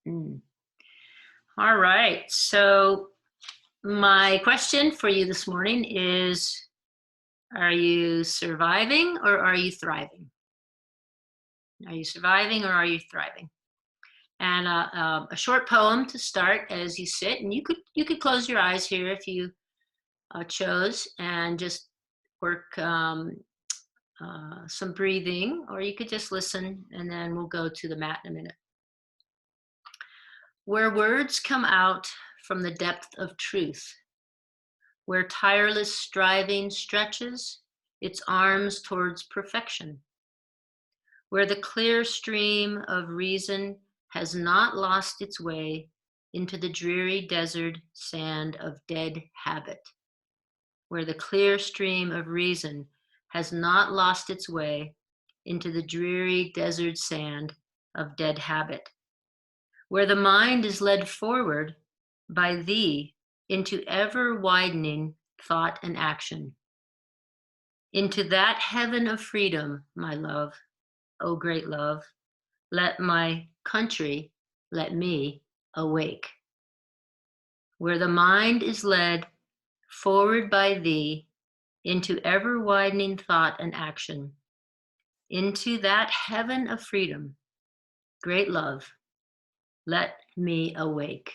Mm. All right. So my question for you this morning is, are you surviving or are you thriving? Are you surviving or are you thriving? And a short poem to start as you sit, and you could close your eyes here if you chose, and just work some breathing, or you could just listen, and then we'll go to the mat in a minute. Where words come out from the depth of truth, where tireless striving stretches its arms towards perfection, where the clear stream of reason has not lost its way into the dreary desert sand of dead habit, where the clear stream of reason has not lost its way into the dreary desert sand of dead habit, where the mind is led forward by thee into ever widening thought and action, into that heaven of freedom, my love, O great love, let my country, let me awake, where the mind is led forward by thee into ever widening thought and action, into that heaven of freedom, great love, let me awake.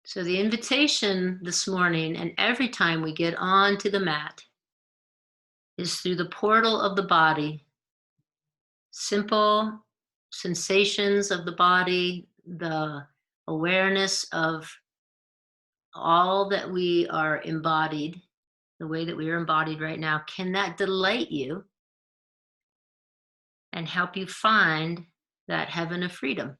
So the invitation this morning, and every time we get onto the mat, is through the portal of the body. Simple sensations of the body, the awareness of all that we are embodied, the way that we are embodied right now. Can that delight you and help you find that heaven of freedom?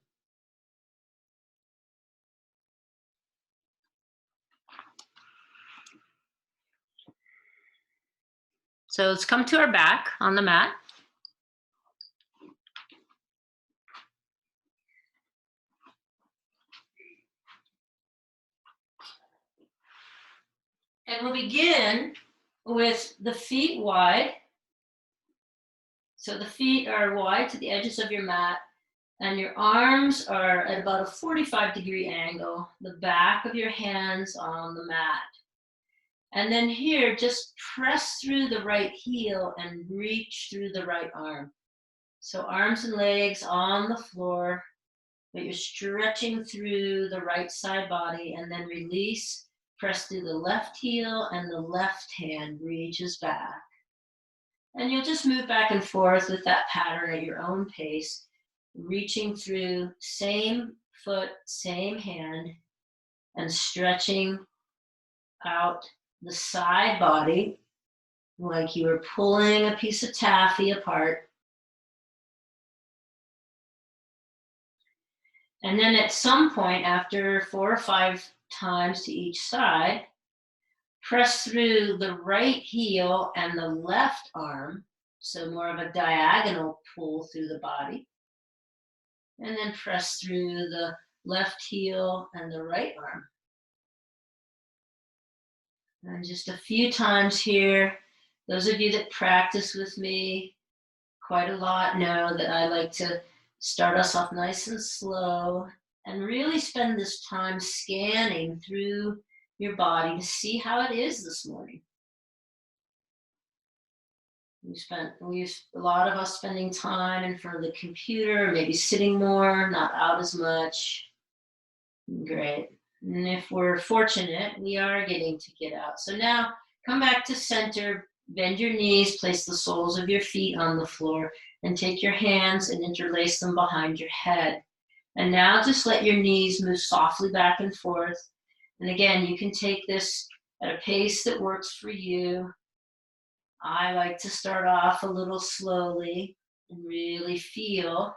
So let's come to our back on the mat. And we'll begin with the feet wide. So the feet are wide to the edges of your mat, and your arms are at about a 45-degree angle, the back of your hands on the mat. And then here, just press through the right heel and reach through the right arm. So arms and legs on the floor, but you're stretching through the right side body, and then release, press through the left heel, and the left hand reaches back. And you'll just move back and forth with that pattern at your own pace, reaching through, same foot, same hand, and stretching out the side body like you were pulling a piece of taffy apart. And then at some point, after 4 or 5 times to each side, press through the right heel and the left arm, so more of a diagonal pull through the body. And then press through the left heel and the right arm. And just a few times here. Those of you that practice with me quite a lot know that I like to start us off nice and slow and really spend this time scanning through your body to see how it is this morning. A lot of us spending time in front of the computer, maybe sitting more, not out as much. Great. And if we're fortunate, we are getting to get out. So now come back to center, bend your knees, place the soles of your feet on the floor, and take your hands and interlace them behind your head. And now just let your knees move softly back and forth. And again, you can take this at a pace that works for you. I like to start off a little slowly and really feel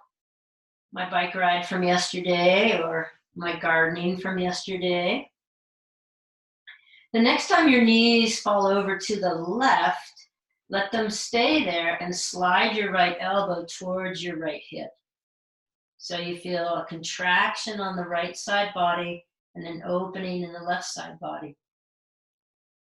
my bike ride from yesterday or my gardening from yesterday. The next time your knees fall over to the left, let them stay there and slide your right elbow towards your right hip. So you feel a contraction on the right side body and an opening in the left side body.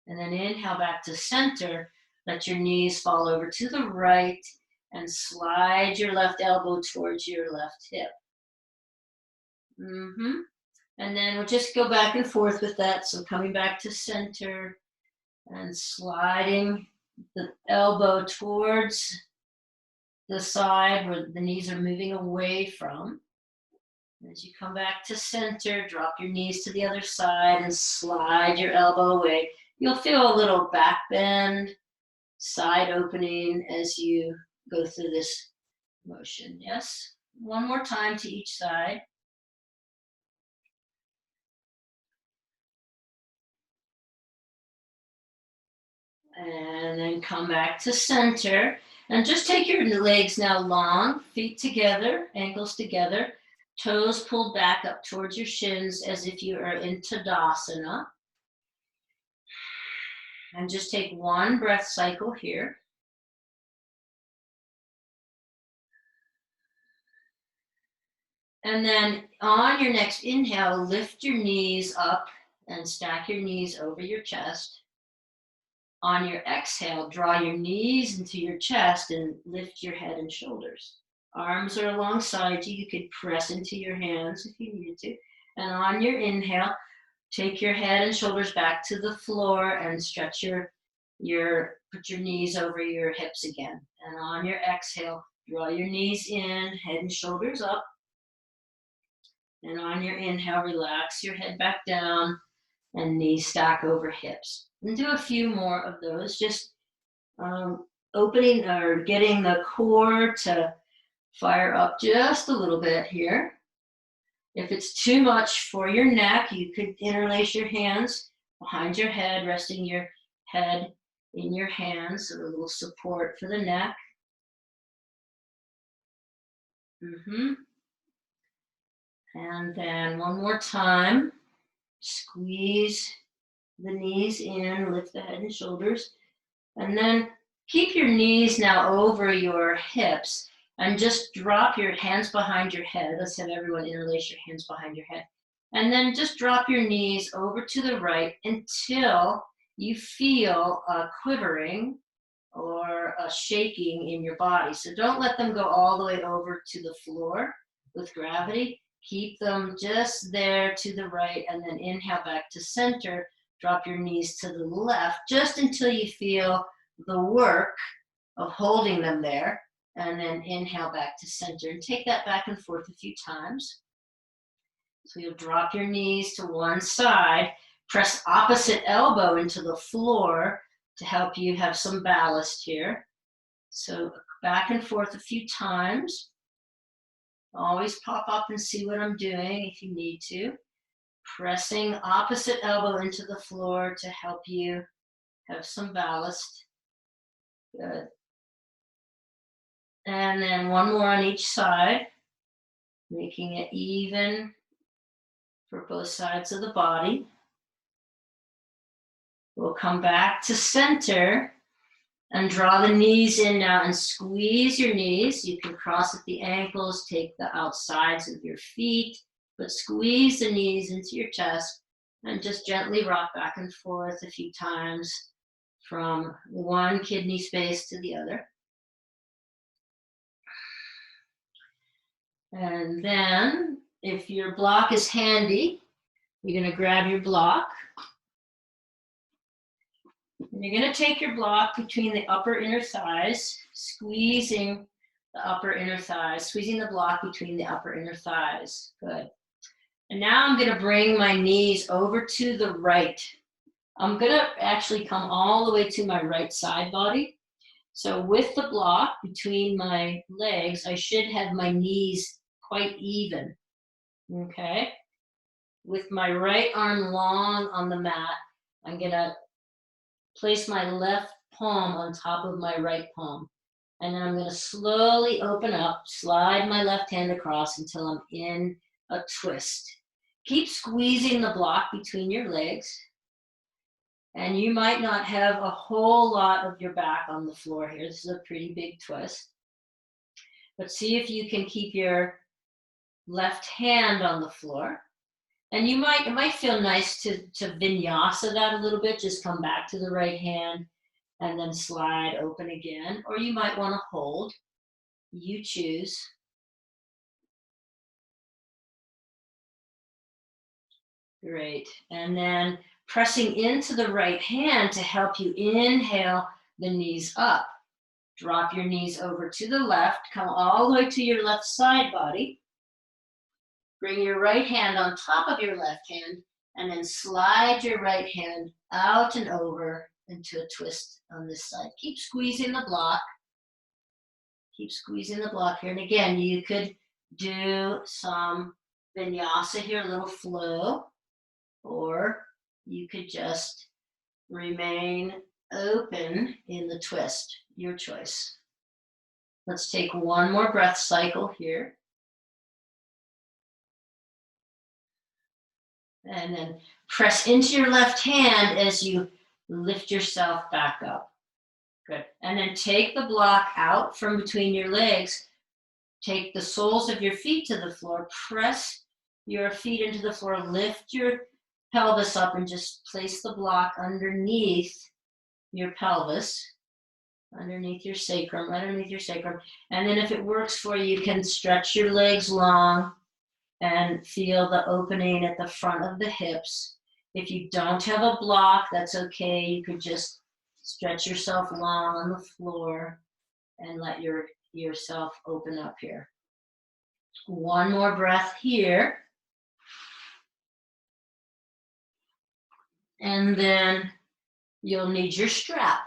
And then inhale back to center. Let your knees fall over to the right and slide your left elbow towards your left hip. And then we'll just go back and forth with that. So coming back to center and sliding the elbow towards the side where the knees are moving away from. As you come back to center, drop your knees to the other side and slide your elbow away. You'll feel a little back bend, side opening as you go through this motion. Yes? One more time to each side. And then come back to center. And just take your legs now long, feet together, ankles together, toes pulled back up towards your shins as if you are in Tadasana. And just take one breath cycle here. And then on your next inhale, lift your knees up and stack your knees over your chest. On your exhale, draw your knees into your chest and lift your head and shoulders. Arms are alongside you. You could press into your hands if you needed to. And on your inhale, take your head and shoulders back to the floor and stretch put your knees over your hips again. And on your exhale, draw your knees in, head and shoulders up. And on your inhale, relax your head back down and knees stack over hips. And do a few more of those, just opening or getting the core to fire up just a little bit here. If it's too much for your neck, you could interlace your hands behind your head, resting your head in your hands, so a little support for the neck. And then one more time, squeeze the knees in, lift the head and shoulders, and then keep your knees now over your hips and just drop your hands behind your head. Let's have everyone interlace your hands behind your head. And then just drop your knees over to the right until you feel a quivering or a shaking in your body. So don't let them go all the way over to the floor with gravity. Keep them just there to the right, and then inhale back to center. Drop your knees to the left just until you feel the work of holding them there, and then inhale back to center. And take that back and forth a few times. So you'll drop your knees to one side, press opposite elbow into the floor to help you have some ballast here. So back and forth a few times. Always pop up and see what I'm doing if you need to. Pressing opposite elbow into the floor to help you have some ballast. Good. And then one more on each side, making it even for both sides of the body. We'll come back to center and draw the knees in now and squeeze your knees. You can cross at the ankles, take the outsides of your feet, but squeeze the knees into your chest and just gently rock back and forth a few times from one kidney space to the other. And then if your block is handy, you're going to grab your block. And you're going to take your block between the upper inner thighs, squeezing the upper inner thighs, squeezing the block between the upper inner thighs. Good. And now I'm going to bring my knees over to the right. I'm going to actually come all the way to my right side body. So with the block between my legs, I should have my knees quite even. Okay? With my right arm long on the mat, I'm going to place my left palm on top of my right palm. And then I'm going to slowly open up, slide my left hand across until I'm in a twist. Keep squeezing the block between your legs. And you might not have a whole lot of your back on the floor here. This is a pretty big twist. But see if you can keep your left hand on the floor. And it might feel nice to vinyasa that a little bit. Just come back to the right hand and then slide open again, or you might want to hold. You choose. Great. And then pressing into the right hand to help you inhale the knees up. Drop your knees over to the left, come all the way to your left side body. Bring your right hand on top of your left hand, and then slide your right hand out and over into a twist on this side. Keep squeezing the block. Keep squeezing the block here. And again, you could do some vinyasa here, a little flow, or you could just remain open in the twist, your choice. Let's take one more breath cycle here. And then press into your left hand as you lift yourself back up. Good. And then take the block out from between your legs. Take the soles of your feet to the floor. Press your feet into the floor. Lift your pelvis up and just place the block underneath your pelvis, underneath your sacrum, right underneath your sacrum. And then if it works for you, you can stretch your legs long and feel the opening at the front of the hips. If you don't have a block, that's okay. You could just stretch yourself long on the floor and let yourself open up here. One more breath here. And then you'll need your strap.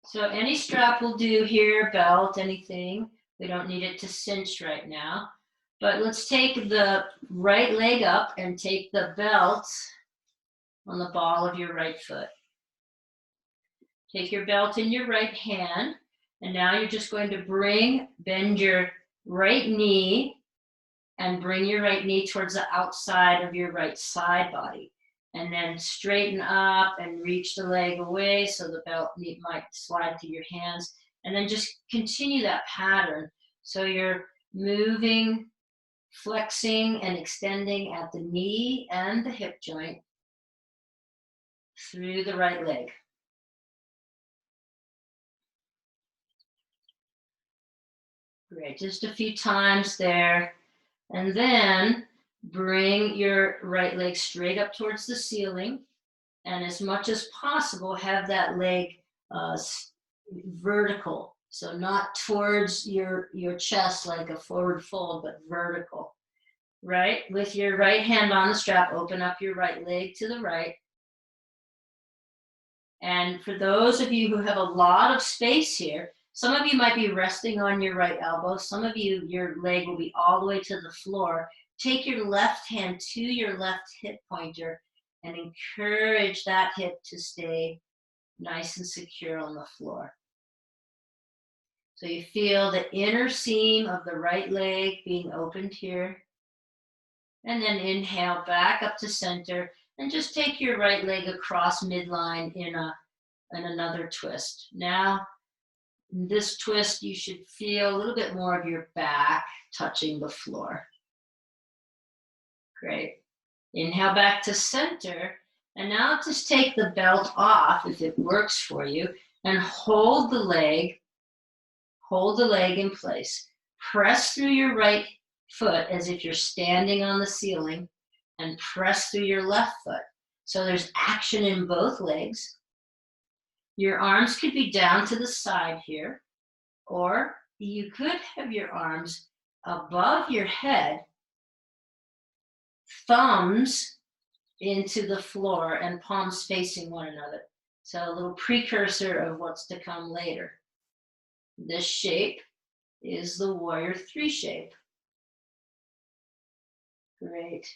So any strap will do here, belt, anything. We don't need it to cinch right now. But let's take the right leg up and take the belt on the ball of your right foot. Take your belt in your right hand, and now you're just going to bend your right knee and bring your right knee towards the outside of your right side body. And then straighten up and reach the leg away so the belt might slide through your hands. And then just continue that pattern. So you're moving, flexing and extending at the knee and the hip joint through the right leg. Great, just a few times there. And then bring your right leg straight up towards the ceiling. And as much as possible, have that leg vertical. So not towards your chest like a forward fold, but vertical. Right? With your right hand on the strap, open up your right leg to the right. And for those of you who have a lot of space here, some of you might be resting on your right elbow. Some of you, your leg will be all the way to the floor. Take your left hand to your left hip pointer and encourage that hip to stay nice and secure on the floor. So you feel the inner seam of the right leg being opened here. And then inhale back up to center and just take your right leg across midline in another twist. Now, in this twist, you should feel a little bit more of your back touching the floor. Great. Inhale back to center. And now just take the belt off if it works for you and hold the leg in place. Press through your right foot as if you're standing on the ceiling and press through your left foot. So there's action in both legs. Your arms could be down to the side here, or you could have your arms above your head, thumbs into the floor and palms facing one another. So a little precursor of what's to come later. This shape is the warrior three shape. Great.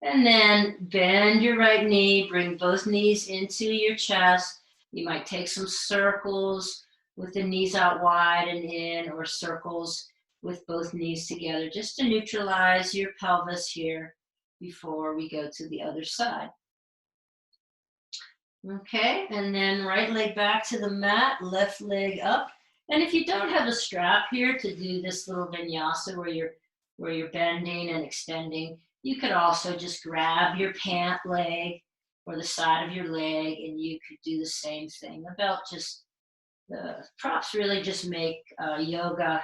And then bend your right knee, bring both knees into your chest. You might take some circles with the knees out wide and in, or circles with both knees together, just to neutralize your pelvis here before we go to the other side. Okay, and then right leg back to the mat, left leg up. And if you don't have a strap here to do this little vinyasa where you're bending and extending, you could also just grab your pant leg or the side of your leg, and you could do the same thing. The belt just, the props really just make yoga,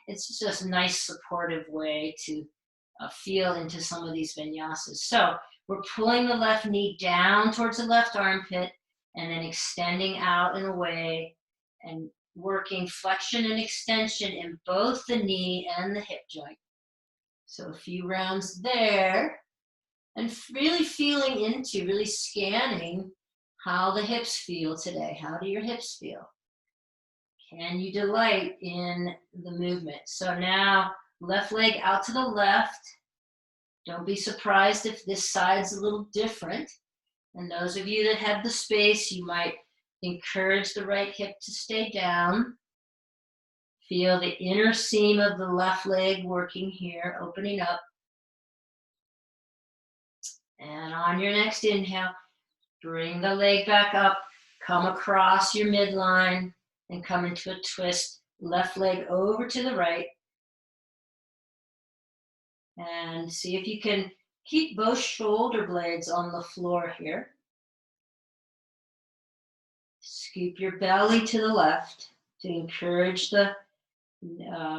it's just a nice supportive way to feel into some of these vinyasas. So we're pulling the left knee down towards the left armpit and then extending out and away and working flexion and extension in both the knee and the hip joint. So a few rounds there, and really feeling into, really scanning how the hips feel today. How do your hips feel? Can you delight in the movement? So now left leg out to the left. Don't be surprised if this side's a little different. And those of you that have the space, you might encourage the right hip to stay down. Feel the inner seam of the left leg working here, opening up. And on your next inhale, bring the leg back up, come across your midline, and come into a twist. Left leg over to the right. And see if you can keep both shoulder blades on the floor here. Scoop your belly to the left to encourage the,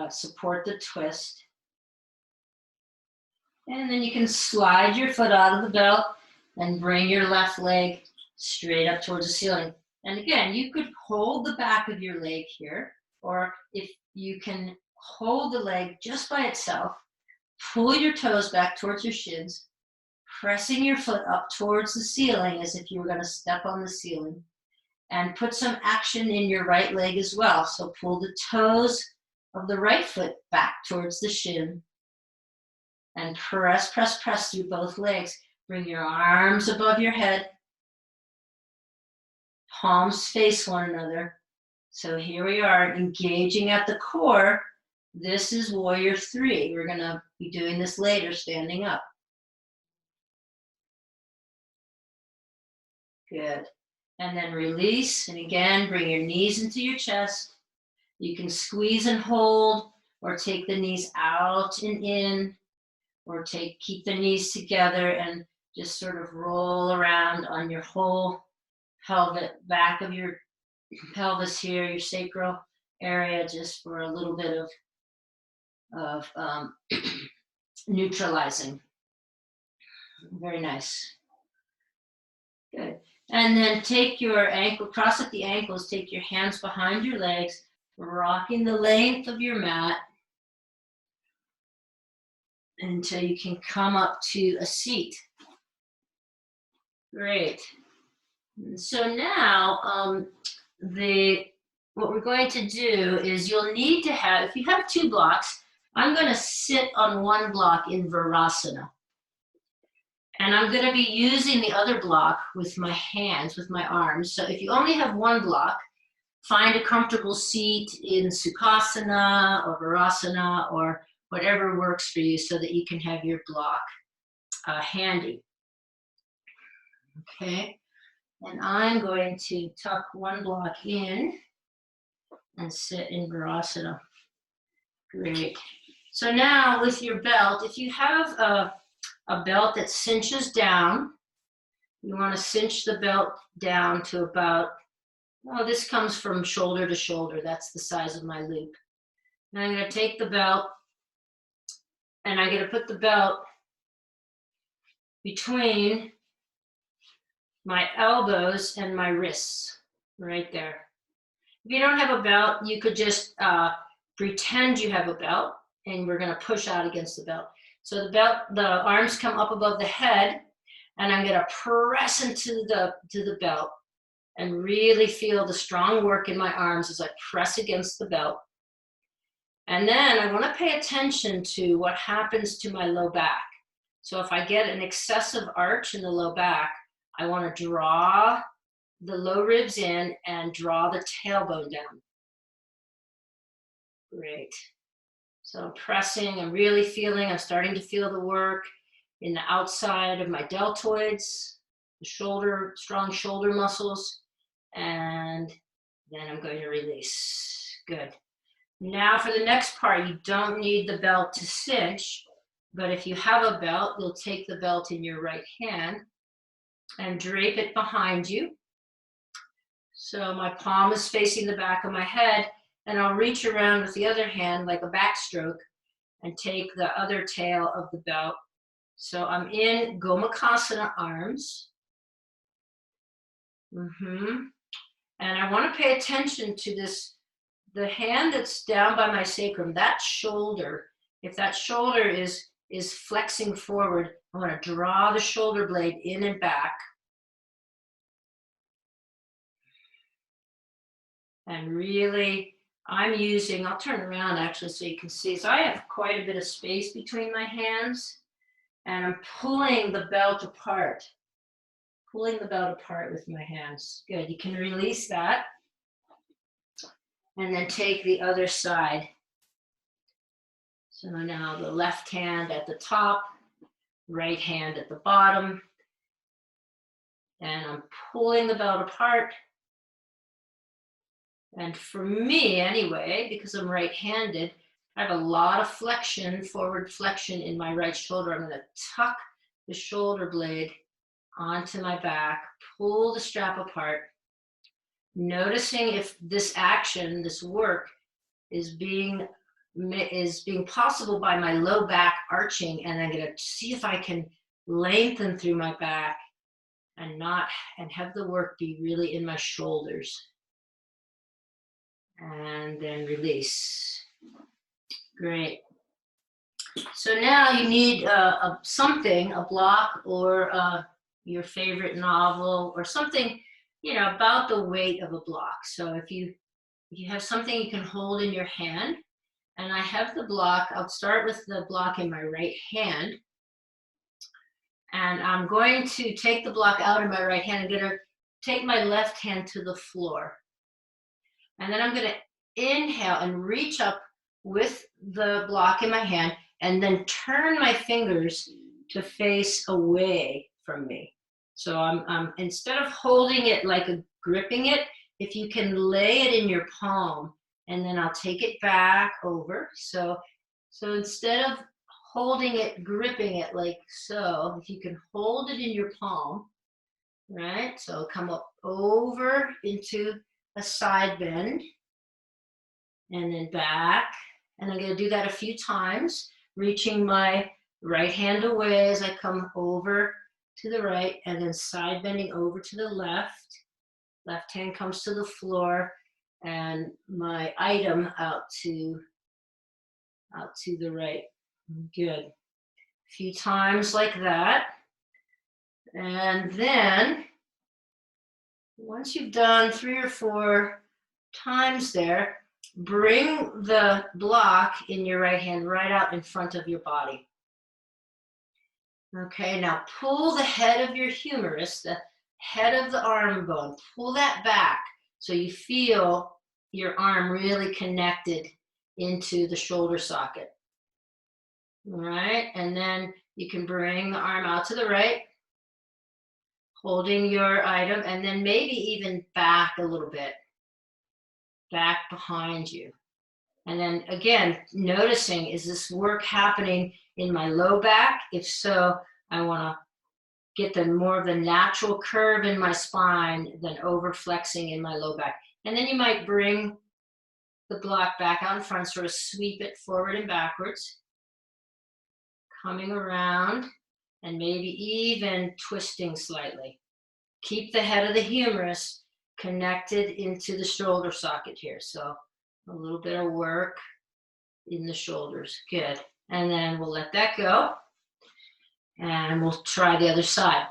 support the twist. And then you can slide your foot out of the belt and bring your left leg straight up towards the ceiling. And again, you could hold the back of your leg here, or if you can hold the leg just by itself, pull your toes back towards your shins, pressing your foot up towards the ceiling as if you were going to step on the ceiling, and put some action in your right leg as well. So pull the toes of the right foot back towards the shin and press, press, press through both legs. Bring your arms above your head. Palms face one another. So here we are, engaging at the core. This is Warrior 3. We're going to be doing this later, standing up. Good. And then release. And again, bring your knees into your chest. You can squeeze and hold, or take the knees out and in, or keep the knees together and just sort of roll around on your whole pelvic, back of your pelvis here, your sacral area, just for a little bit of neutralizing. Very nice. Good. And then take your ankle, cross at the ankles, take your hands behind your legs, rocking the length of your mat until you can come up to a seat. Great. So now, what we're going to do is you'll need to have, if you have 2 blocks, I'm going to sit on one block in Virasana. And I'm going to be using the other block with my hands, with my arms. So if you only have one block, find a comfortable seat in Sukhasana or Virasana or whatever works for you so that you can have your block handy. Okay, and I'm going to tuck one block in and sit in Virasana. Great. So now with your belt, if you have a belt that cinches down, you want to cinch the belt down to about, oh, this comes from shoulder to shoulder. That's the size of my loop. Now I'm going to take the belt and I'm going to put the belt between my elbows and my wrists, right there. If you don't have a belt, you could just pretend you have a belt, and we're going to push out against the belt. So the arms come up above the head, and I'm going to press into the belt and really feel the strong work in my arms as I press against the belt. And then I want to pay attention to what happens to my low back. So if I get an excessive arch in the low back, I want to draw the low ribs in and draw the tailbone down. Great. So I'm pressing, I'm really feeling, I'm starting to feel the work in the outside of my deltoids, the shoulder, strong shoulder muscles, and then I'm going to release. Good. Now for the next part, you don't need the belt to cinch, but if you have a belt, you'll take the belt in your right hand and drape it behind you. So my palm is facing the back of my head, and I'll reach around with the other hand like a backstroke and take the other tail of the belt. So I'm in Gomukhasana arms. And I want to pay attention to this, the hand that's down by my sacrum, that shoulder. If that shoulder is flexing forward, I want to draw the shoulder blade in and back. And really, I'm using, I'll turn around actually so you can see. So I have quite a bit of space between my hands, and I'm pulling the belt apart. Pulling the belt apart with my hands. Good, you can release that. And then take the other side. So now the left hand at the top, right hand at the bottom. And I'm pulling the belt apart. And for me anyway, because I'm right-handed, I have a lot of flexion, forward flexion in my right shoulder. I'm going to tuck the shoulder blade onto my back, pull the strap apart, noticing if this action, this work, is being possible by my low back arching, and I'm going to see if I can lengthen through my back and have the work be really in my shoulders. And then release. Great. So now you need something, a block or your favorite novel or something, about the weight of a block. So if you have something you can hold in your hand, and I have the block, I'll start with the block in my right hand. And I'm going to take the block out in my right hand. I'm going to take my left hand to the floor. And then I'm going to inhale and reach up with the block in my hand, and then turn my fingers to face away from me. So I'm instead of holding it like gripping it, if you can lay it in your palm, and then I'll take it back over. So instead of holding it, gripping it like so, if you can hold it in your palm, right? So come up over into a side bend, and then back. And I'm going to do that a few times, reaching my right hand away as I come over to the right, and then side bending over to the left. Left hand comes to the floor, and my item out to the right. Good. A few times like that. And then once you've done 3 or 4 times there, bring the block in your right hand right out in front of your body. Okay, now pull the head of your humerus, the head of the arm bone, pull that back so you feel your arm really connected into the shoulder socket. All right, and then you can bring the arm out to the right, holding your item, and then maybe even back a little bit, back behind you. And then again, noticing, is this work happening in my low back? If so, I want to get more of the natural curve in my spine than over flexing in my low back. And then you might bring the block back out in front, sort of sweep it forward and backwards, coming around, and maybe even twisting slightly. Keep the head of the humerus connected into the shoulder socket here. So a little bit of work in the shoulders. Good. And then we'll let that go. And we'll try the other side.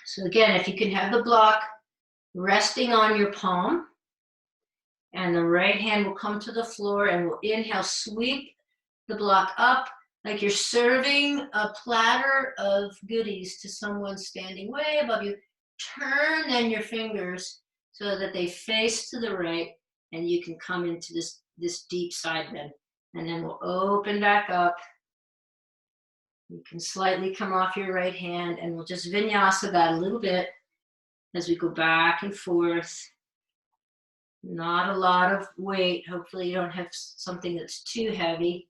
So again, if you can have the block resting on your palm, and the right hand will come to the floor, and we'll inhale, sweep the block up like you're serving a platter of goodies to someone standing way above you. Turn then your fingers so that they face to the right, and you can come into this deep side bend. And then we'll open back up. You can slightly come off your right hand, and we'll just vinyasa that a little bit as we go back and forth. Not a lot of weight. Hopefully you don't have something that's too heavy.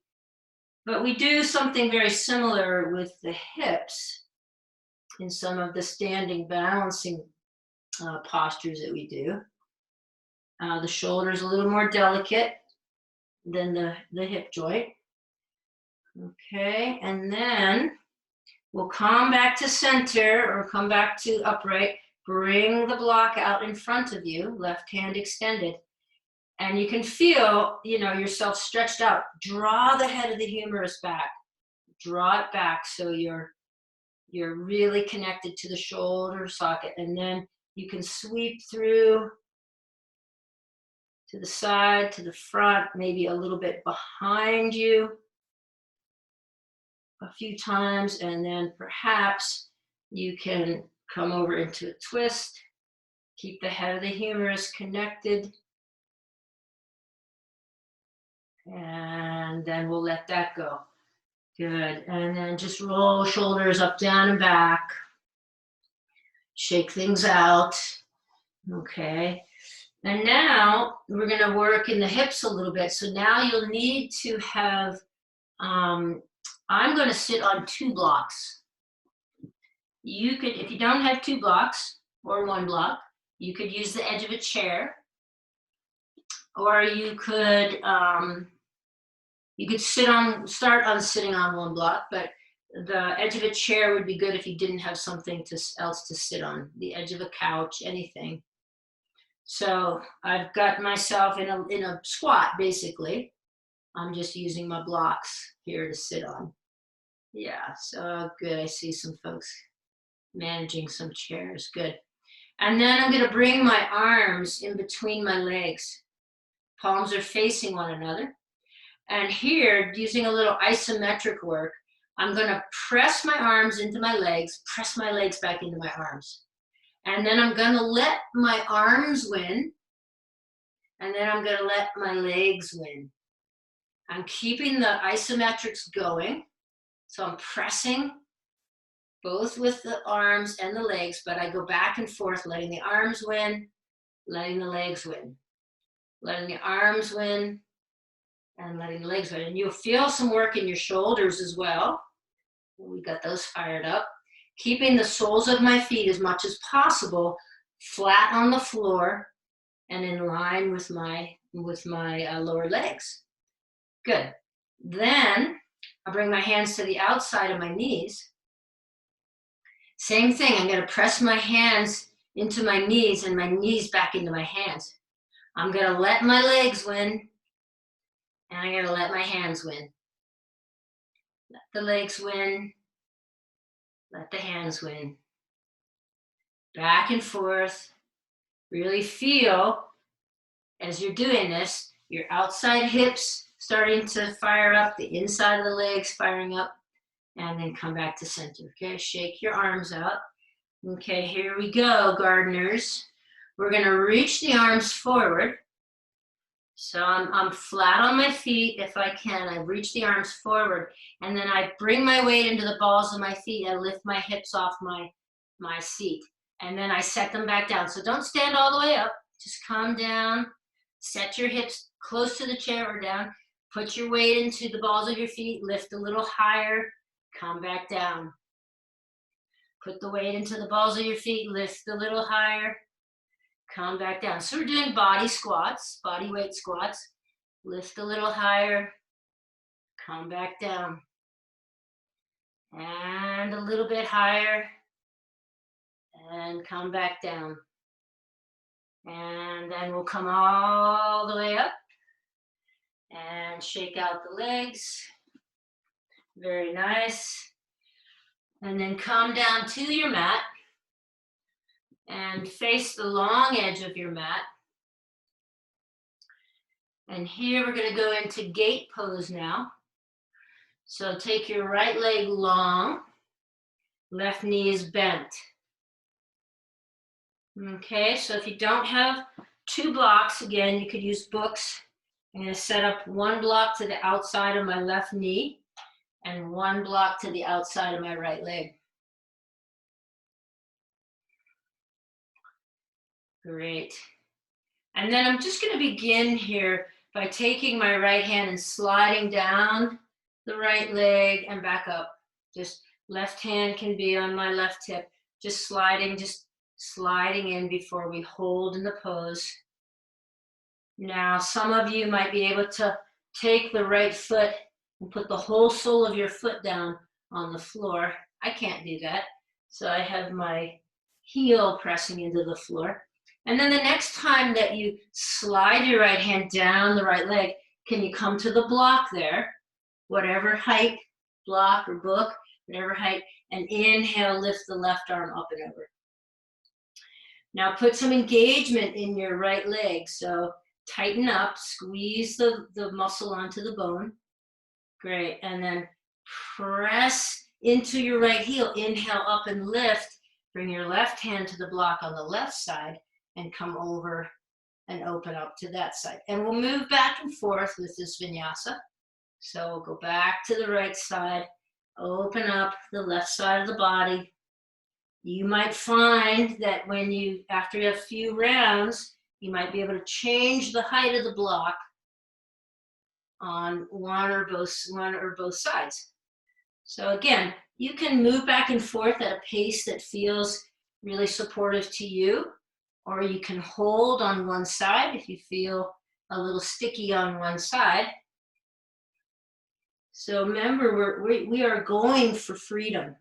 But we do something very similar with the hips. in some of the standing balancing postures that we do. The shoulder is a little more delicate than the hip joint. Okay, and then we'll come back to center or come back to upright. Bring the block out in front of you, left hand extended. And you can feel, yourself stretched out. Draw the head of the humerus back. Draw it back so you're really connected to the shoulder socket. And then you can sweep through to the side, to the front, maybe a little bit behind you a few times, and then perhaps you can come over into a twist. Keep the head of the humerus connected. And then we'll let that go. Good. And then just roll shoulders up, down, and back. Shake things out. Okay. And now we're going to work in the hips a little bit. So now you'll need to have, I'm going to sit on 2 blocks. You could, if you don't have 2 blocks or 1 block, you could use the edge of a chair, or you could start on sitting on 1 block, but the edge of a chair would be good if you didn't have something else to sit on, the edge of a couch, anything. So I've got myself in a squat, basically. I'm just using my blocks here to sit on. Yeah, so good. I see some folks managing some chairs. Good. And then I'm going to bring my arms in between my legs. Palms are facing one another. And here, using a little isometric work, I'm going to press my arms into my legs, press my legs back into my arms. And then I'm going to let my arms win. And then I'm going to let my legs win. I'm keeping the isometrics going. So I'm pressing both with the arms and the legs, but I go back and forth, letting the arms win, letting the legs win, letting the arms win, and letting the legs win. And you'll feel some work in your shoulders as well. We got those fired up. Keeping the soles of my feet as much as possible flat on the floor and in line with my lower legs. Good. Then I'll bring my hands to the outside of my knees. Same thing, I'm going to press my hands into my knees and my knees back into my hands. I'm going to let my legs win, and I'm going to let my hands win. Let the legs win, let the hands win. Back and forth. Really feel, as you're doing this, your outside hips starting to fire up, the inside of the legs firing up, and then come back to center. Okay, shake your arms out. Okay, here we go, gardeners. We're going to reach the arms forward. So I'm flat on my feet if I can. I reach the arms forward, and then I bring my weight into the balls of my feet. I lift my hips off my seat, and then I set them back down. So don't stand all the way up. Just come down. Set your hips close to the chair or down. Put your weight into the balls of your feet. Lift a little higher. Come back down. Put the weight into the balls of your feet. Lift a little higher. Come back down. So we're doing body squats, body weight squats. Lift a little higher. Come back down. And a little bit higher. And come back down. And then we'll come all the way up. And shake out the legs. Very nice. And then come down to your mat. And face the long edge of your mat. And here we're going to go into gate pose now. So take your right leg long, left knee is bent. Okay, so if you don't have 2 blocks, again, you could use books. I'm going to set up 1 block to the outside of my left knee and 1 block to the outside of my right leg. Great. And then I'm just going to begin here by taking my right hand and sliding down the right leg and back up. Just Left hand can be on my left hip, just sliding in before we hold in the pose. Now, some of you might be able to take the right foot and put the whole sole of your foot down on the floor. I can't do that. So I have my heel pressing into the floor. And then the next time that you slide your right hand down the right leg, can you come to the block there, whatever height, block or book, whatever height, and inhale, lift the left arm up and over. Now put some engagement in your right leg. So tighten up, squeeze the muscle onto the bone. Great, and then press into your right heel. Inhale up and lift. Bring your left hand to the block on the left side and come over and open up to that side. And we'll move back and forth with this vinyasa. So we'll go back to the right side, open up the left side of the body. You might find that after you have a few rounds, you might be able to change the height of the block on one or both sides. So again, you can move back and forth at a pace that feels really supportive to you, or you can hold on one side if you feel a little sticky on one side. So remember, we are going for freedom.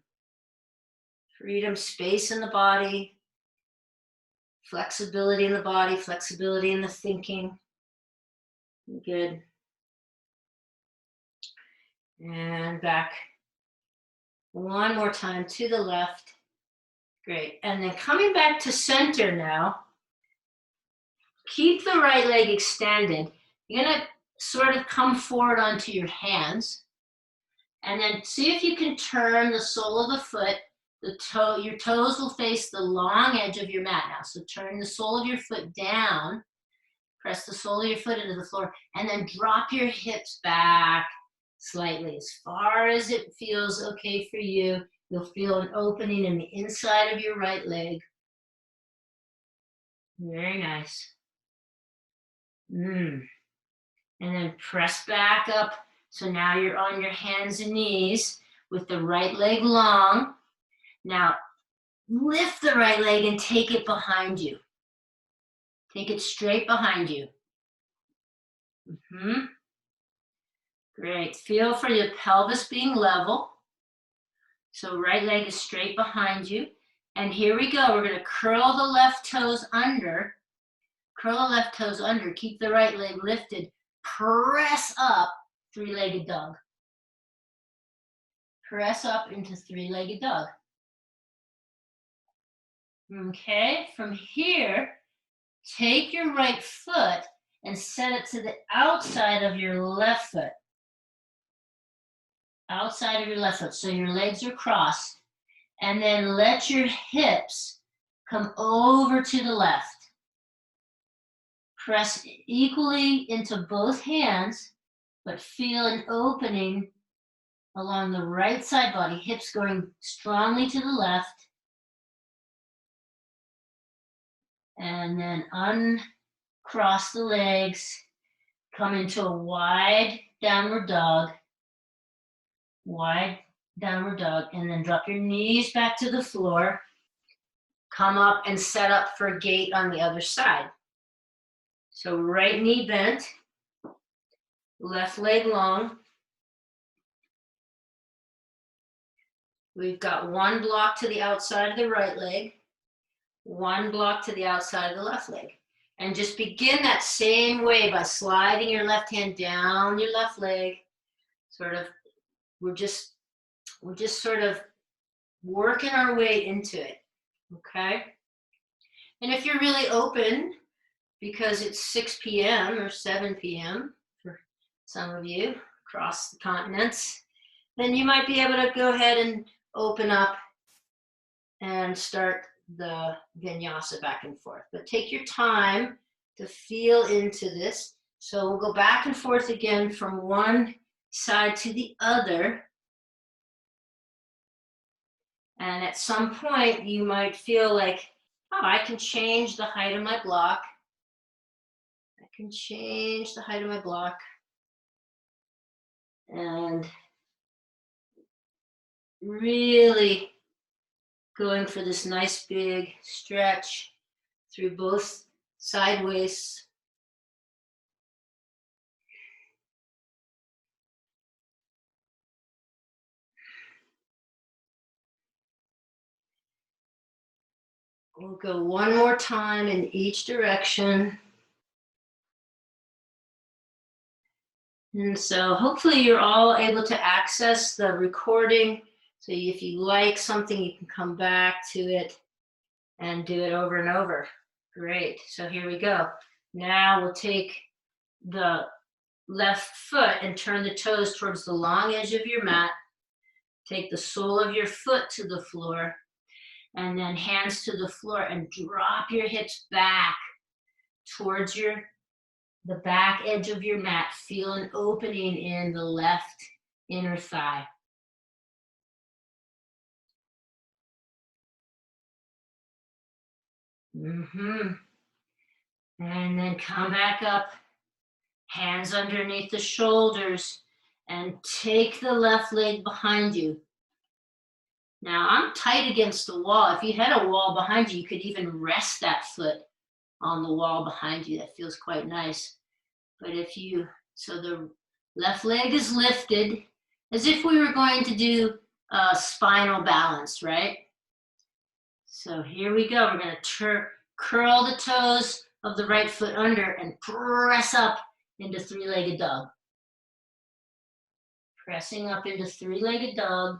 Freedom, space in the body, flexibility in the body, flexibility in the thinking. Good. And back. One more time to the left. Great. And then coming back to center now. Keep the right leg extended. You're going to sort of come forward onto your hands. And then see if you can turn the sole of the foot. Your toes will face the long edge of your mat now. So turn the sole of your foot down. Press the sole of your foot into the floor. And then drop your hips back slightly, as far as it feels okay for you. You'll feel an opening in the inside of your right leg. Very nice. And then press back up. So now you're on your hands and knees with the right leg long. Now lift the right leg and take it behind you. Take it straight behind you. Great. Feel for your pelvis being level. So right leg is straight behind you. And here we go. We're going to curl the left toes under. Curl the left toes under. Keep the right leg lifted. Press up, three-legged dog. Press up into three-legged dog. Okay, from here, take your right foot and set it to the outside of your left foot. Outside of your left foot, so your legs are crossed. And then let your hips come over to the left. Press equally into both hands, but feel an opening along the right side body, hips going strongly to the left. And then uncross the legs, come into a wide downward dog. Wide downward dog, and then drop your knees back to the floor. Come up and set up for a gate on the other side. So right knee bent, left leg long. We've got one block to the outside of the right leg, one block to the outside of the left leg. And just begin that same way by sliding your left hand down your left leg. We're just sort of working our way into it, okay? And if you're really open, because it's 6 p.m. or 7 p.m. for some of you across the continents, then you might be able to go ahead and open up and start the vinyasa back and forth. But take your time to feel into this. So we'll go back and forth again from one side to the other. And at some point, you might feel like, oh, I can change the height of my block. I can change the height of my block. And really going for this nice big stretch through both sideways. We'll go one more time in each direction. And so hopefully you're all able to access the recording. So if you like something, you can come back to it and do it over and over. Great. So here we go. Now we'll take the left foot and turn the toes towards the long edge of your mat. Take the sole of your foot to the floor, and then hands to the floor, and drop your hips back towards the back edge of your mat. Feel an opening in the left inner thigh. And then come back up, hands underneath the shoulders, and take the left leg behind you. Now I'm tight against the wall. If you had a wall behind you, you could even rest that foot on the wall behind you. That feels quite nice. But so the left leg is lifted as if we were going to do a spinal balance, right? So here we go. We're going to curl the toes of the right foot under and press up into three-legged dog. Pressing up into three-legged dog.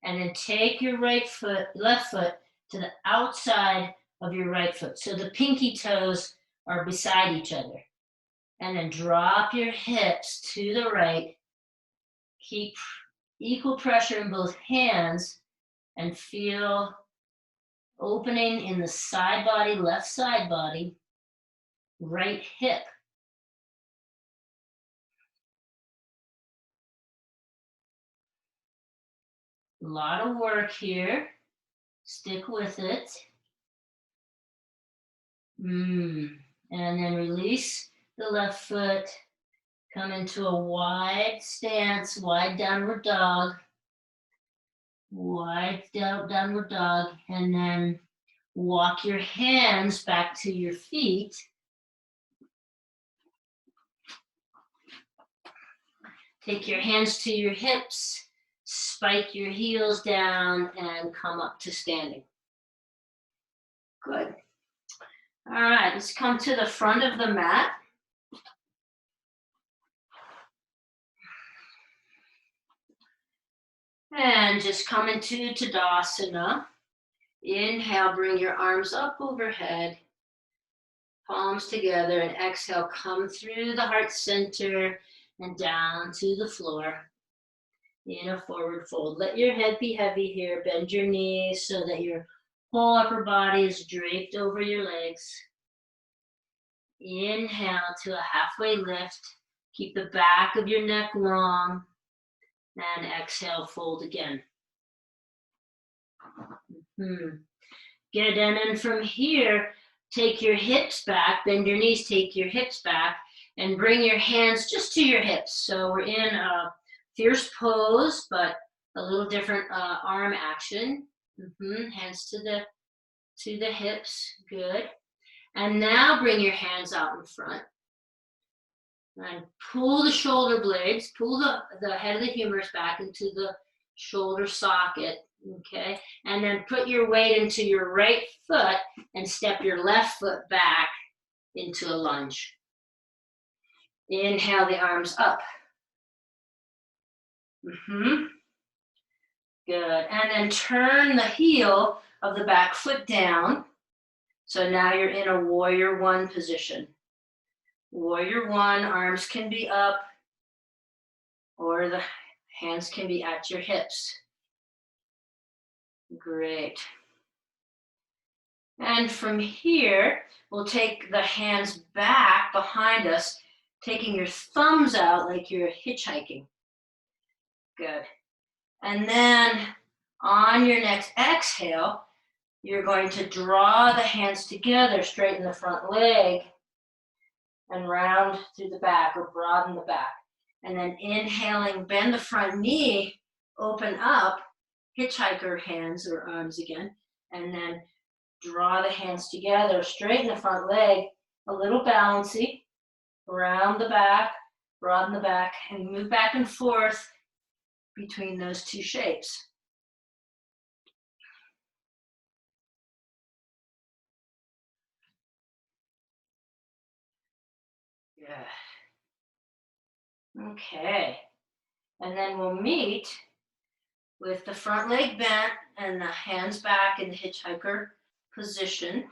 And then take your left foot to the outside of your right foot. So the pinky toes are beside each other. And then drop your hips to the right. Keep equal pressure in both hands and feel opening in the side body, left side body, right hip. A lot of work here. Stick with it. And then release the left foot. Come into a wide stance, wide downward dog. Wide downward dog. And then walk your hands back to your feet. Take your hands to your hips. Spike your heels down and come up to standing. Good. All right, let's come to the front of the mat. And just come into Tadasana. Inhale, bring your arms up overhead. Palms together, and exhale, come through the heart center and down to the floor. In a forward fold. Let your head be heavy here. Bend your knees so that your whole upper body is draped over your legs. Inhale to a halfway lift. Keep the back of your neck long. And exhale, fold again. Good, and then from here, take your hips back, bend your knees, take your hips back, and bring your hands just to your hips. So we're in a fierce pose, but a little different arm action. Hands to the hips, good. And now bring your hands out in front. And pull the shoulder blades, pull the head of the humerus back into the shoulder socket, okay? And then put your weight into your right foot and step your left foot back into a lunge. Inhale the arms up. Good, and then turn the heel of the back foot down. So now you're in a warrior one position. Warrior one, arms can be up or the hands can be at your hips. Great. And from here, we'll take the hands back behind us, taking your thumbs out like you're hitchhiking. Good. And then on your next exhale, you're going to draw the hands together, straighten the front leg, and round through the back or broaden the back. And then inhaling, bend the front knee, open up, hitchhiker hands or arms again, and then draw the hands together, straighten the front leg, a little bouncy, round the back, broaden the back, and move back and forth between those two shapes. Good. Okay. And then we'll meet with the front leg bent and the hands back in the hitchhiker position.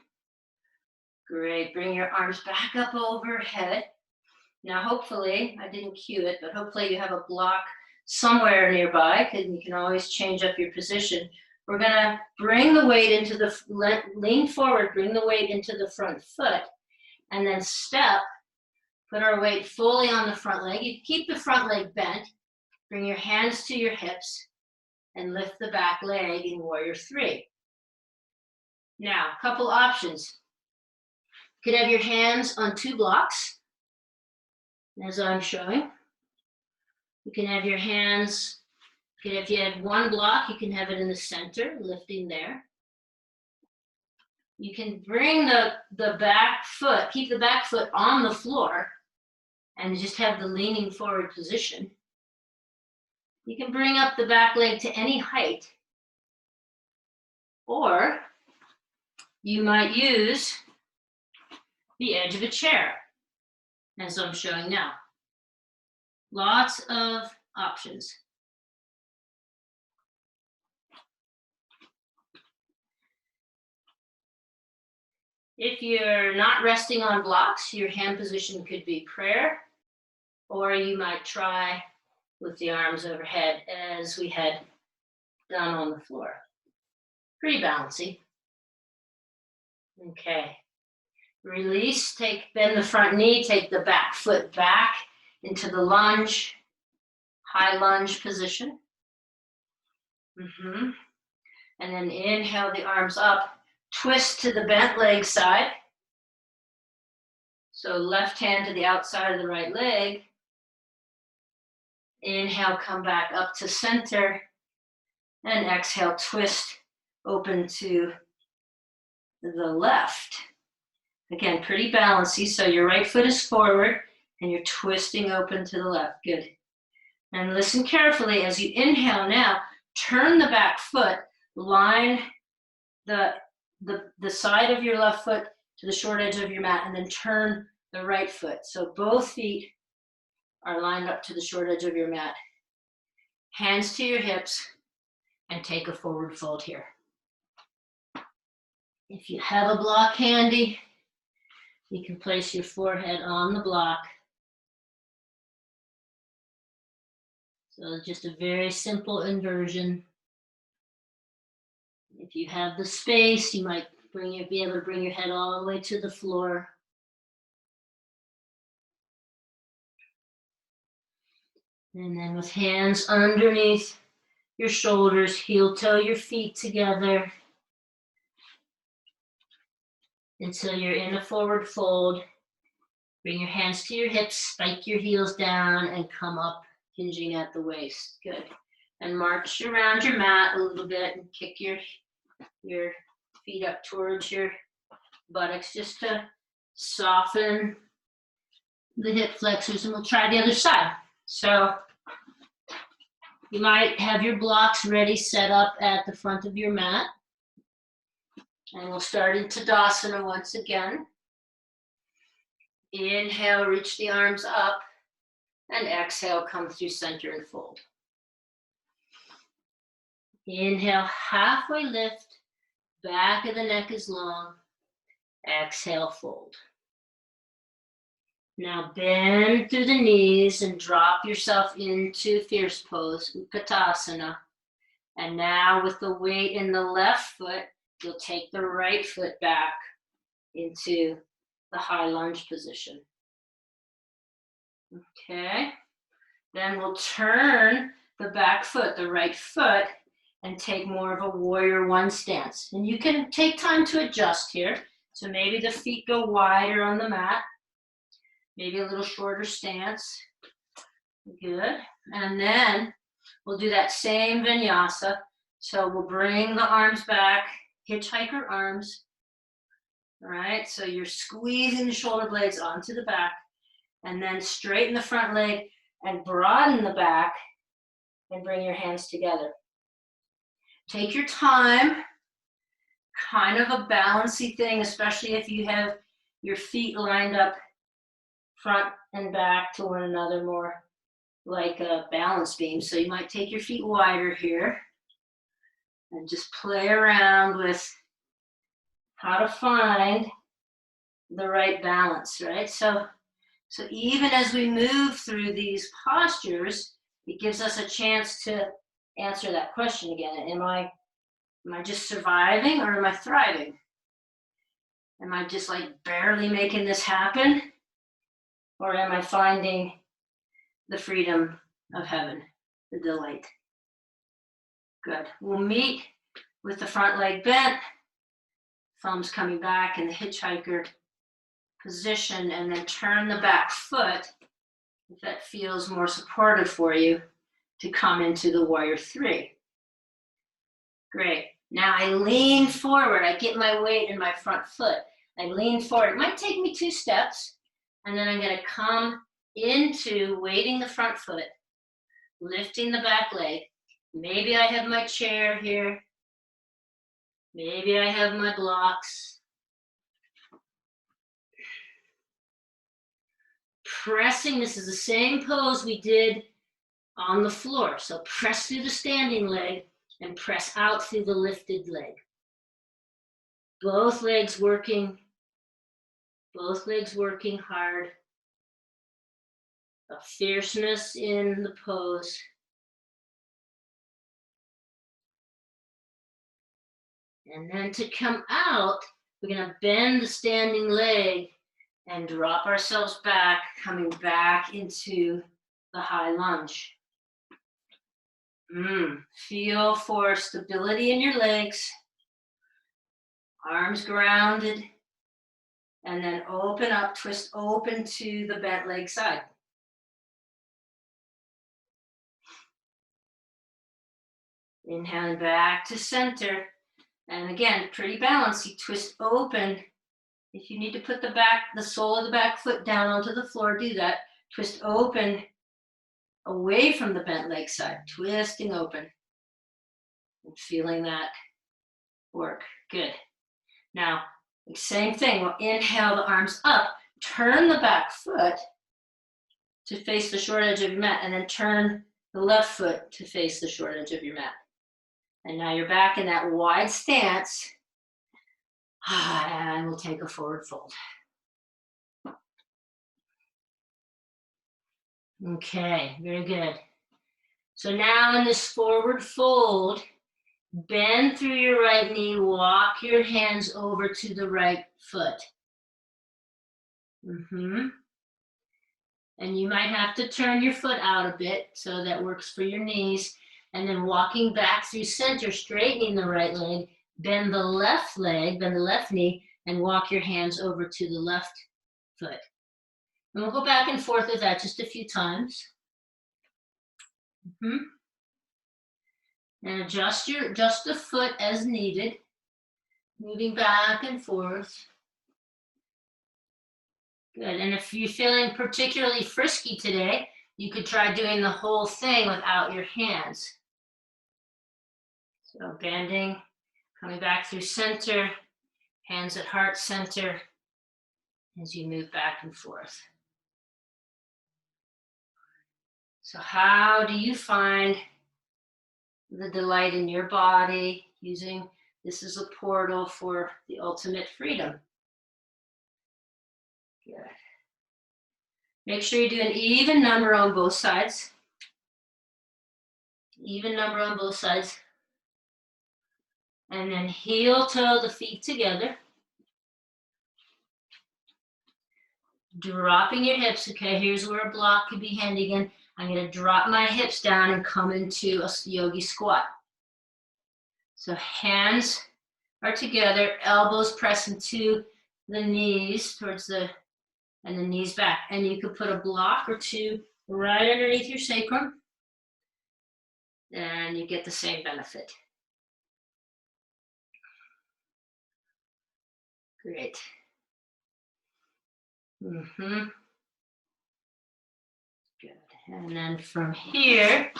Great. Bring your arms back up overhead. Now, hopefully, I didn't cue it, but hopefully you have a block somewhere nearby, because you can always change up your position. We're going to bring the weight into the, lean forward, bring the weight into the front foot, and then step, put our weight fully on the front leg. You keep the front leg bent, bring your hands to your hips, and lift the back leg in Warrior Three. Now, a couple options. You could have your hands on two blocks, as I'm showing. You can have your hands, if you had one block, you can have it in the center, lifting there. You can bring the back foot, keep the back foot on the floor, and just have the leaning forward position. You can bring up the back leg to any height, or you might use the edge of a chair, as I'm showing now. Lots of options. If you're not resting on blocks, your hand position could be prayer, or you might try with the arms overhead as we had done on the floor. Pretty bouncy. Okay. Release, bend the front knee, take the back foot back into the lunge, high lunge position. And then inhale the arms up, twist to the bent leg side. So left hand to the outside of the right leg. Inhale, come back up to center, and exhale, twist open to the left. Again, pretty bouncy, so your right foot is forward, and you're twisting open to the left. Good. And listen carefully as you inhale now, turn the back foot, line the side of your left foot to the short edge of your mat, and then turn the right foot. So both feet are lined up to the short edge of your mat. Hands to your hips, and take a forward fold here. If you have a block handy, you can place your forehead on the block. So just a very simple inversion. If you have the space, you might be able to bring your head all the way to the floor. And then with hands underneath your shoulders, heel toe your feet together until you're in a forward fold. Bring your hands to your hips, spike your heels down, and come up, hinging at the waist. Good. And march around your mat a little bit and kick your feet up towards your buttocks just to soften the hip flexors, and we'll try the other side. So you might have your blocks ready, set up at the front of your mat. And we'll start in Tadasana once again. Inhale, reach the arms up, and exhale, come through center and fold. Inhale, halfway lift, back of the neck is long. Exhale, fold. Now bend through the knees and drop yourself into fierce pose, Utkatasana. And now with the weight in the left foot, you'll take the right foot back into the high lunge position. Okay. Then we'll turn the back foot, the right foot, and take more of a warrior one stance. And you can take time to adjust here. So maybe the feet go wider on the mat. Maybe a little shorter stance. Good. And then we'll do that same vinyasa. So we'll bring the arms back, hitchhiker arms. All right, so you're squeezing the shoulder blades onto the back, and then straighten the front leg and broaden the back and bring your hands together. Take your time, kind of a balancy thing, especially if you have your feet lined up front and back to one another, more like a balance beam. So you might take your feet wider here and just play around with how to find the right balance, right? So even as we move through these postures, it gives us a chance to answer that question again. Am I just surviving, or am I thriving? Am I just like barely making this happen? Or am I finding the freedom of heaven, the delight? Good. We'll meet with the front leg bent, thumbs coming back in the hitchhiker position, and then turn the back foot, if that feels more supportive for you, to come into the warrior three. Great. Now I lean forward. I get my weight in my front foot. I lean forward. It might take me 2 steps, and then I'm going to come into weighting the front foot, lifting the back leg. Maybe I have my chair here. Maybe I have my blocks. Pressing, this is the same pose we did on the floor. So press through the standing leg and press out through the lifted leg. Both legs working hard. A fierceness in the pose. And then to come out, we're going to bend the standing leg and drop ourselves back, coming back into the high lunge. Feel for stability in your legs, arms grounded, and then open up, twist open to the bent leg side. Inhaling back to center. And again, pretty balanced. You twist open. If you need to put the sole of the back foot down onto the floor, do that. Twist open away from the bent leg side, twisting open and feeling that work. Good. Now, same thing. We'll inhale the arms up, turn the back foot to face the short edge of your mat, and then turn the left foot to face the short edge of your mat. And now you're back in that wide stance, and we'll take a forward fold. Okay, very good. So now in this forward fold, bend through your right knee, walk your hands over to the right foot. And you might have to turn your foot out a bit, so that works for your knees. And then walking back through center, straightening the right leg, bend the left leg, bend the left knee, and walk your hands over to the left foot. And we'll go back and forth with that just a few times. And adjust the foot as needed, moving back and forth. Good. And if you're feeling particularly frisky today, you could try doing the whole thing without your hands. So bending, coming back through center, hands at heart center as you move back and forth. So how do you find the delight in your body, using this as a portal for the ultimate freedom? Good. Make sure you do an even number on both sides. Even number on both sides. And then heel toe the feet together. Dropping your hips. Okay, here's where a block could be handy again. I'm going to drop my hips down and come into a yogi squat. So hands are together, elbows press into the knees and the knees back. And you could put a block or two right underneath your sacrum, and you get the same benefit. Great. Mm-hmm. Good. And then from here,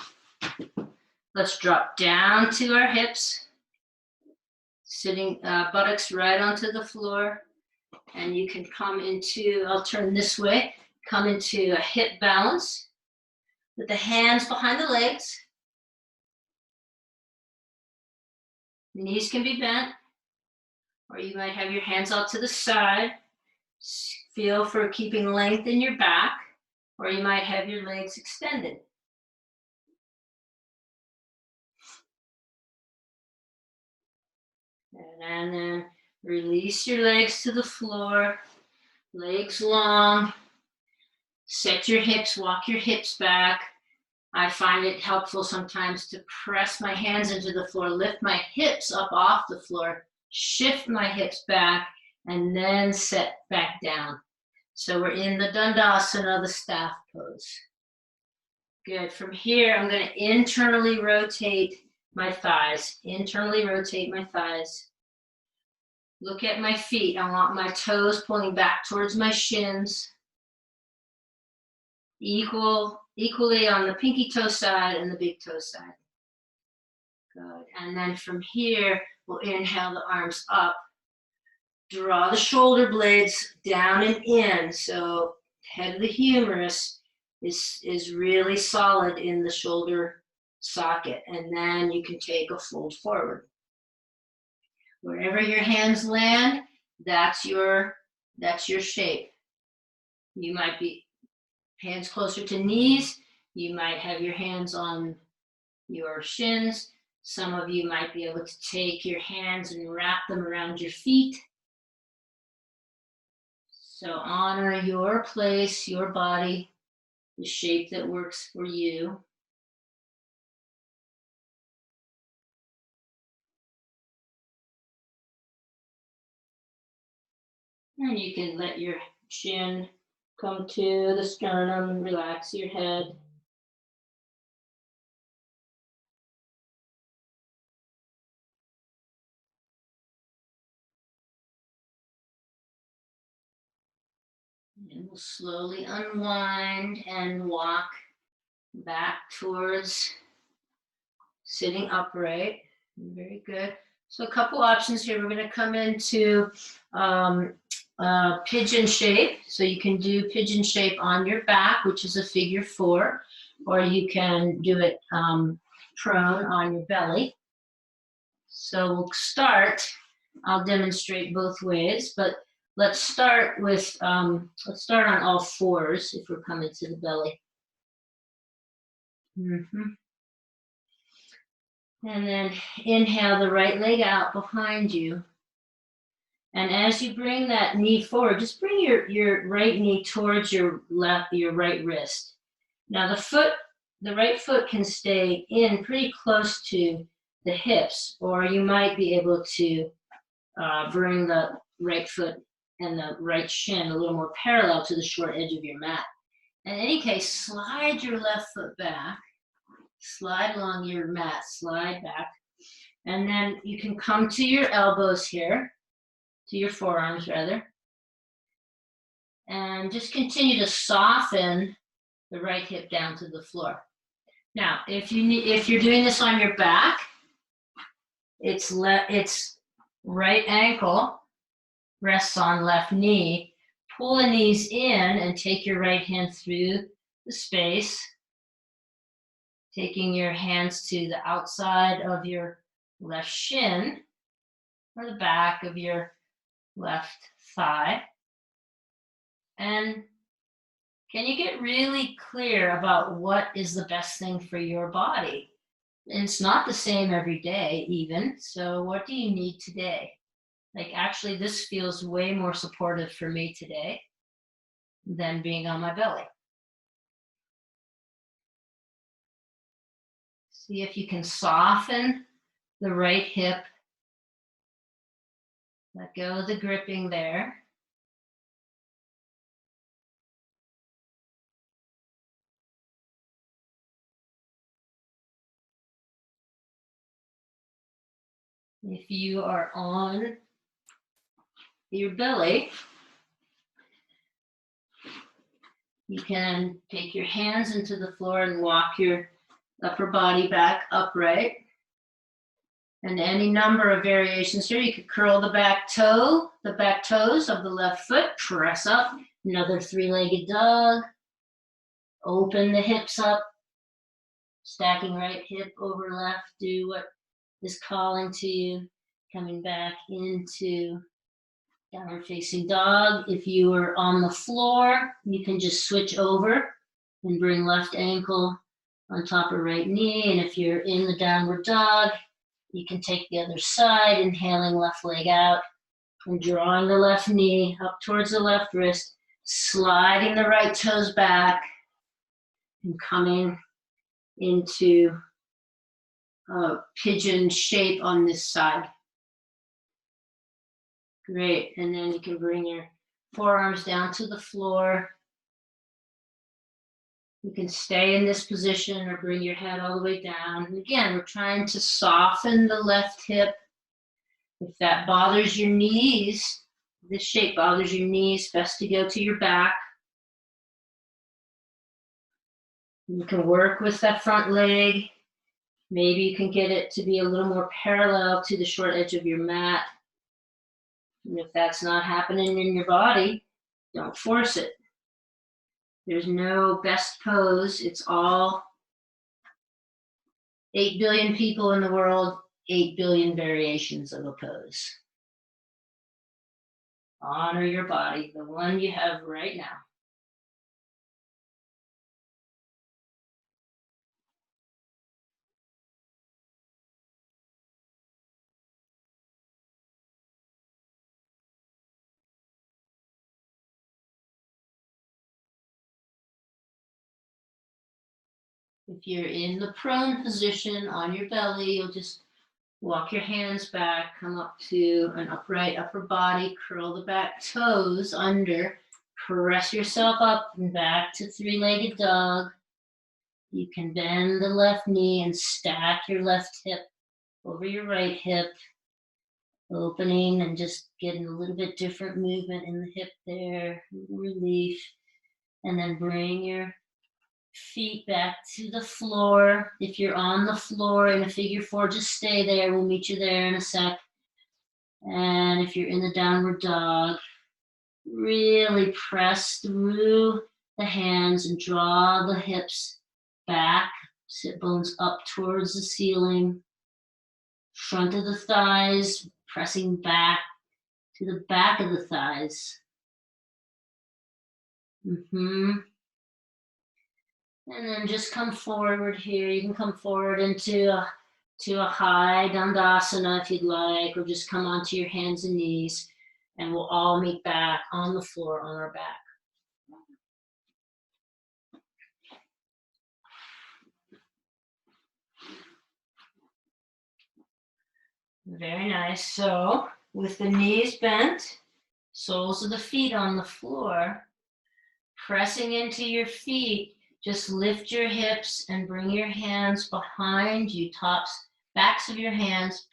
let's drop down to our hips, sitting buttocks right onto the floor. And you can come into, I'll turn this way, come into a hip balance with the hands behind the legs. The knees can be bent, or you might have your hands out to the side. Feel for keeping length in your back, or you might have your legs extended. And then release your legs to the floor, legs long. Set your hips, walk your hips back. I find it helpful sometimes to press my hands into the floor, lift my hips up off the floor, shift my hips back, and then set back down. So we're in the Dandasana, the staff pose. Good. From here, I'm going to internally rotate my thighs. Internally rotate my thighs. Look at my feet. I want my toes pulling back towards my shins. Equally on the pinky toe side and the big toe side. Good. And then from here, we'll inhale the arms up. Draw the shoulder blades down and in. So head of the humerus is really solid in the shoulder socket. And then you can take a fold forward. Wherever your hands land, that's your shape. You might be hands closer to knees. You might have your hands on your shins. Some of you might be able to take your hands and wrap them around your feet. So honor your place, your body, the shape that works for you. And you can let your chin come to the sternum, relax your head. And we'll slowly unwind and walk back towards sitting upright. Very good. So a couple options here. We're going to come into pigeon shape. So you can do pigeon shape on your back, which is a figure 4, or you can do it prone on your belly. So we'll start. I'll demonstrate both ways, but let's start with, let's start on all 4s if we're coming to the belly. Mm-hmm. And then inhale the right leg out behind you. And as you bring that knee forward, just bring your right knee towards your right wrist. Now the right foot can stay in pretty close to the hips, or you might be able to bring the right foot and the right shin a little more parallel to the short edge of your mat. In any case, slide your left foot back, slide along your mat, slide back, and then you can come to your elbows here, to your forearms rather, and just continue to soften the right hip down to the floor. Now, if you're doing this on your back, it's right ankle rests on left knee. Pull the knees in and take your right hand through the space, taking your hands to the outside of your left shin or the back of your left thigh. And can you get really clear about what is the best thing for your body? And it's not the same every day even. So what do you need today? Like actually this feels way more supportive for me today than being on my belly. See if you can soften the right hip. Let go of the gripping there. If you are on your belly, you can take your hands into the floor and walk your upper body back upright. And any number of variations here. You could curl the back toes of the left foot, press up, another three-legged dog. Open the hips up, stacking right hip over left. Do what is calling to you. Coming back into downward facing dog. If you are on the floor, you can just switch over and bring left ankle on top of right knee. And if you're in the downward dog, you can take the other side, inhaling left leg out and drawing the left knee up towards the left wrist, sliding the right toes back and coming into a pigeon shape on this side. Great, and then you can bring your forearms down to the floor. You can stay in this position or bring your head all the way down. And again, we're trying to soften the left hip. If that bothers your knees, this shape bothers your knees, best to go to your back. You can work with that front leg. Maybe you can get it to be a little more parallel to the short edge of your mat. And if that's not happening in your body, don't force it. There's no best pose. It's all 8 billion people in the world, 8 billion variations of a pose. Honor your body, the one you have right now. If you're in the prone position on your belly, you'll just walk your hands back, come up to an upright upper body, curl the back toes under, press yourself up and back to three-legged dog. You can bend the left knee and stack your left hip over your right hip, opening and just getting a little bit different movement in the hip there, relief. And then bring your feet back to the floor. If you're on the floor in a figure four, just stay there. We'll meet you there in a sec. And if you're in the downward dog, really press through the hands and draw the hips back, sit bones up towards the ceiling, front of the thighs, pressing back to the back of the thighs. And then just come forward here. You can come forward into a high Dandasana if you'd like, or just come onto your hands and knees, and we'll all meet back on the floor on our back. Very nice. So with the knees bent, soles of the feet on the floor, pressing into your feet, just lift your hips and bring your hands behind you, backs of your hands,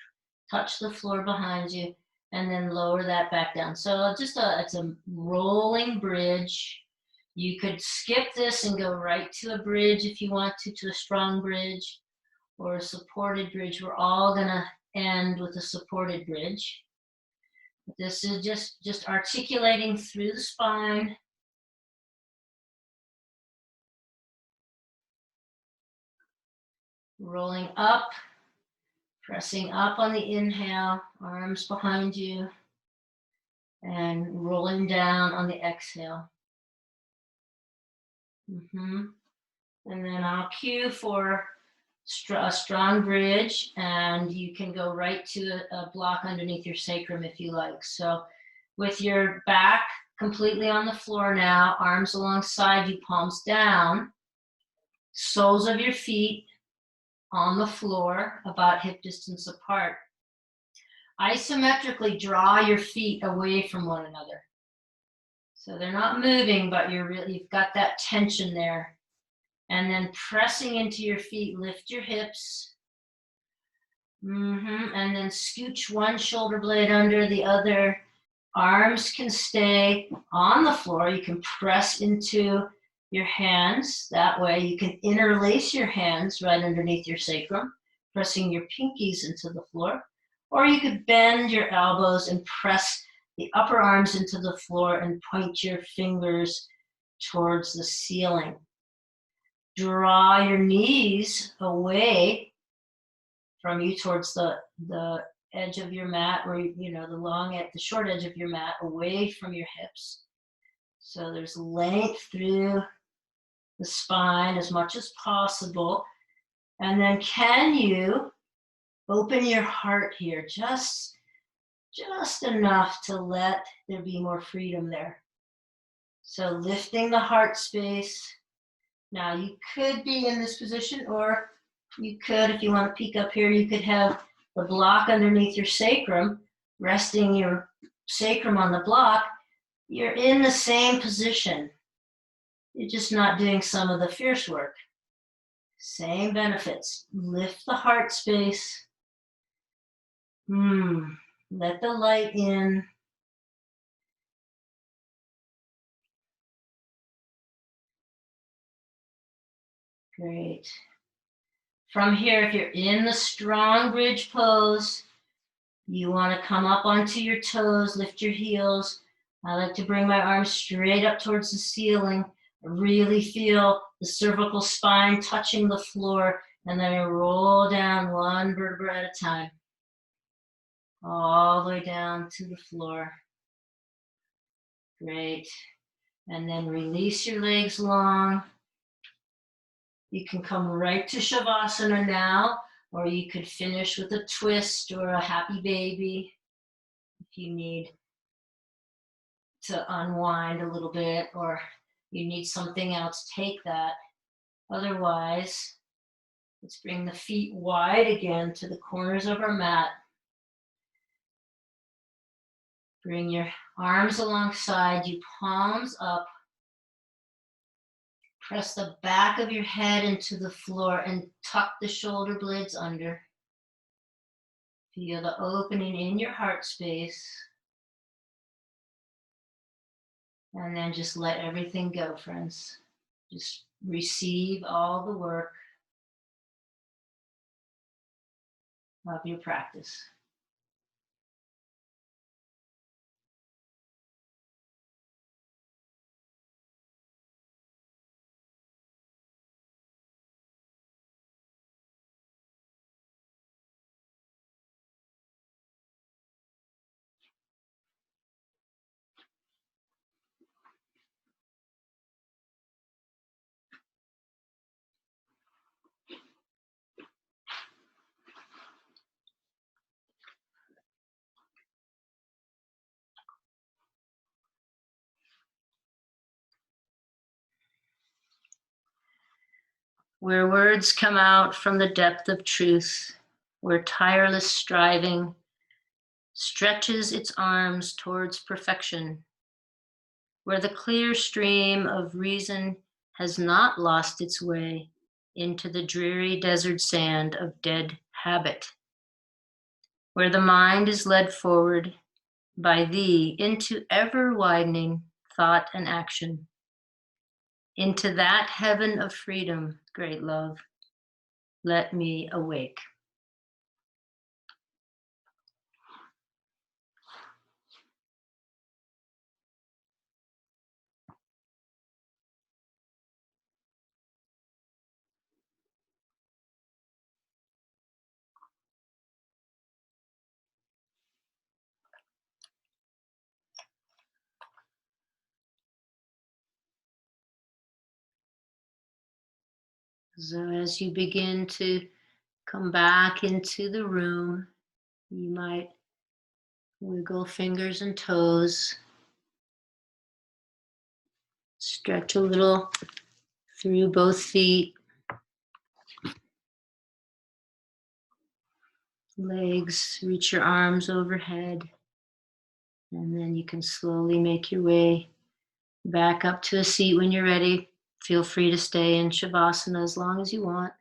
touch the floor behind you, and then lower that back down. So it's a rolling bridge. You could skip this and go right to a bridge if you want to a strong bridge or a supported bridge. We're all gonna end with a supported bridge. This is just articulating through the spine. Rolling up, pressing up on the inhale, arms behind you, and rolling down on the exhale. And then I'll cue for a strong bridge, and you can go right to a block underneath your sacrum if you like. So with your back completely on the floor now, arms alongside you, palms down, soles of your feet on the floor, about hip distance apart. Isometrically draw your feet away from one another. So they're not moving, but you've got that tension there. And then pressing into your feet, lift your hips, And then scooch one shoulder blade under the other. Arms can stay on the floor. You can press into your hands. That way you can interlace your hands right underneath your sacrum, pressing your pinkies into the floor. Or you could bend your elbows and press the upper arms into the floor and point your fingers towards the ceiling. Draw your knees away from you towards the edge of your mat, or the short edge of your mat, away from your hips. So there's length through the spine as much as possible. And then can you open your heart here, just enough to let there be more freedom there. So lifting the heart space. Now you could be in this position, or you could, if you want to peek up here, you could have the block underneath your sacrum, resting your sacrum on the block. You're in the same position. You're just not doing some of the fierce work. Same benefits. Lift the heart space. Let the light in. Great. From here, if you're in the strong bridge pose, you want to come up onto your toes, lift your heels. I like to bring my arms straight up towards the ceiling. Really feel the cervical spine touching the floor, and then I roll down one vertebra at a time, all the way down to the floor. Great. And then release your legs long. You can come right to Shavasana now, or you could finish with a twist or a happy baby if you need to unwind a little bit, or you need something else, take that. Otherwise, let's bring the feet wide again to the corners of our mat. Bring your arms alongside you, palms up. Press the back of your head into the floor and tuck the shoulder blades under. Feel the opening in your heart space. And then just let everything go, friends. Just receive all the work of your practice. Where words come out from the depth of truth, where tireless striving stretches its arms towards perfection, where the clear stream of reason has not lost its way into the dreary desert sand of dead habit, where the mind is led forward by thee into ever widening thought and action, into that heaven of freedom, great love, let me awake. So as you begin to come back into the room, you might wiggle fingers and toes, stretch a little through both feet, legs, reach your arms overhead, and then you can slowly make your way back up to a seat when you're ready. Feel free to stay in Shavasana as long as you want.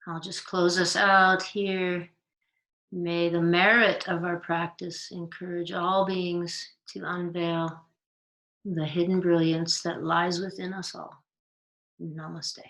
I'll just close us out here. May the merit of our practice encourage all beings to unveil the hidden brilliance that lies within us all. Namaste.